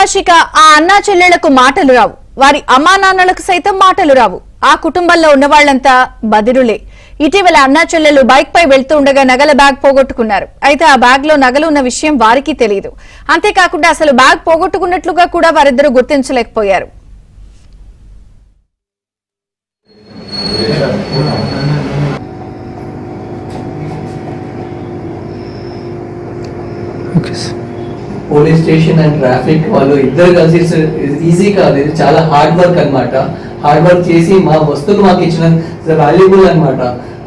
ఆశిక ఆ అన్నా చెల్లెళ్లకు మాటలు రావు, వారి అమ్మా నాన్నలకు సైతం మాటలు రావు. ఆ కుటుంబంలో ఉన్న వాళ్లంతా బదిరులే. ఇటీవల అన్నా చెల్లెలు బైక్ పై వెళ్తూ ఉండగా నగల బ్యాగ్ పోగొట్టుకున్నారు. అయితే ఆ బ్యాగ్ లో నగలు ఉన్న విషయం వారికి తెలియదు. అంతేకాకుండా అసలు బ్యాగ్ పోగొట్టుకున్నట్లుగా కూడా వారిద్దరూ గుర్తించలేకపోయారు. పోలీస్ స్టేషన్ అండ్ ట్రాఫిక్ వాళ్ళు ఇద్దరు కలిసి ఈజీ కాదు, ఇది చాలా హార్డ్ వర్క్ అన్నమాట. హార్డ్ వర్క్ చేసి మా వస్తువులు మాకు ఇచ్చిన వాల్యుబుల్ అన్నమాట.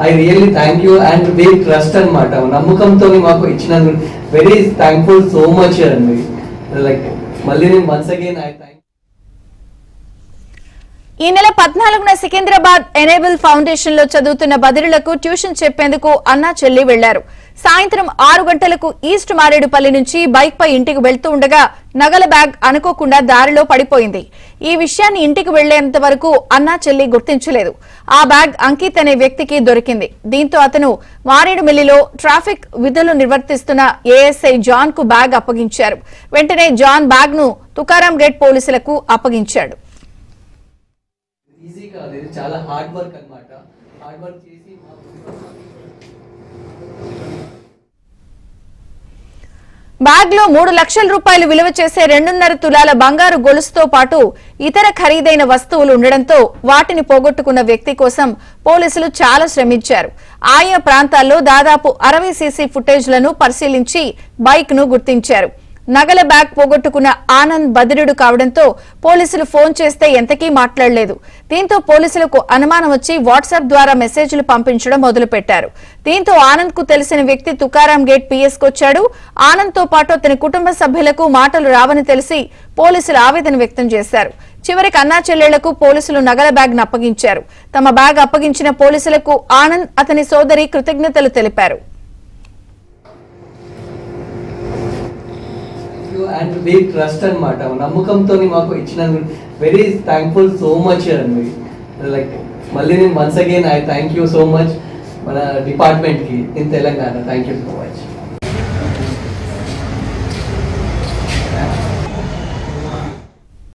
I really thank you and we trust అన్నమాట. నమ్మకంతో మాకు ఇచ్చిన వెరీ థ్యాంక్ఫుల్ సో మచ్ అండి. లైక్ మళ్ళీ నేను వన్స్ అగైన్ ఐ థ్యాంక్. ఈ నెల 14న సికింద్రాబాద్ ఎనేబుల్ ఫౌండేషన్ లో చదువుతున్న బదిరులకు ట్యూషన్ చెప్పేందుకు అన్నా చెల్లి వెళ్లారు. సాయంత్రం 6 గంటలకు ఈస్ట్ మారేడుపల్లి నుంచి బైక్ పై ఇంటికి వెళ్తూ ఉండగా నగల బ్యాగ్ అనుకోకుండా దారిలో పడిపోయింది. ఈ విషయాన్ని ఇంటికి వెళ్లేంత వరకు అన్నా చెల్లి గుర్తించలేదు. ఆ బ్యాగ్ అంకిత్ అనే వ్యక్తికి దొరికింది. దీంతో అతను మారేడుమిల్లిలో ట్రాఫిక్ విధులు నిర్వర్తిస్తున్న ఏఎస్ఐ జాన్ కు బ్యాగ్ అప్పగించారు. వెంటనే జాన్ బ్యాగ్ ను తుకారాం గేట్ పోలీసులకు అప్పగించాడు. ఈజీ కాదు, ఇది చాలా హార్డ్ వర్క్ అన్నమాట. హార్డ్ వర్క్ చేసి బ్యాగ్ లో 3 లక్షల రూపాయలు విలువ చేసే 2.5 తులాల బంగారు గొలుసుతో పాటు ఇతర ఖరీదైన వస్తువులు ఉండడంతో వాటిని పోగొట్టుకున్న వ్యక్తి కోసం పోలీసులు చాలా శ్రమించారు. ఆయా ప్రాంతాల్లో దాదాపు 60 సీసీ ఫుటేజ్లను పరిశీలించి బైక్ ను గుర్తించారు. నగల బ్యాగ్ పోగొట్టుకున్న ఆనంద్ బదిరుడు కావడంతో పోలీసులు ఫోన్ చేస్తే ఎంతకీ మాట్లాడలేదు. దీంతో పోలీసులకు అనుమానం వచ్చి వాట్సాప్ ద్వారా మెసేజ్లు పంపించడం మొదలుపెట్టారు. దీంతో ఆనంద్ కు తెలిసిన వ్యక్తి తుకారాం గేట్ పిఎస్ కొచ్చాడు. ఆనంద్ తో పాటు అతని కుటుంబ సభ్యులకు మాటలు రావని తెలిసి పోలీసులు ఆవేదన వ్యక్తం చేశారు. చివరికి అన్నా చెల్లెళ్లకు పోలీసులు నగల బ్యాగ్ ను అప్పగించారు. తమ బ్యాగ్ అప్పగించిన పోలీసులకు ఆనంద్ అతని సోదరి కృతజ్ఞతలు తెలిపారు. అండ్ వీ ట్రస్ట్ అన్నమాట. నమ్మకంతో మాకు ఇచ్చిన వెరీ థ్యాంక్ఫుల్ సో మచ్ అండి. లైక్ మళ్ళీ నేను once again I thank you so much మన డిపార్ట్మెంట్ కి in Telangana. Thank you so much.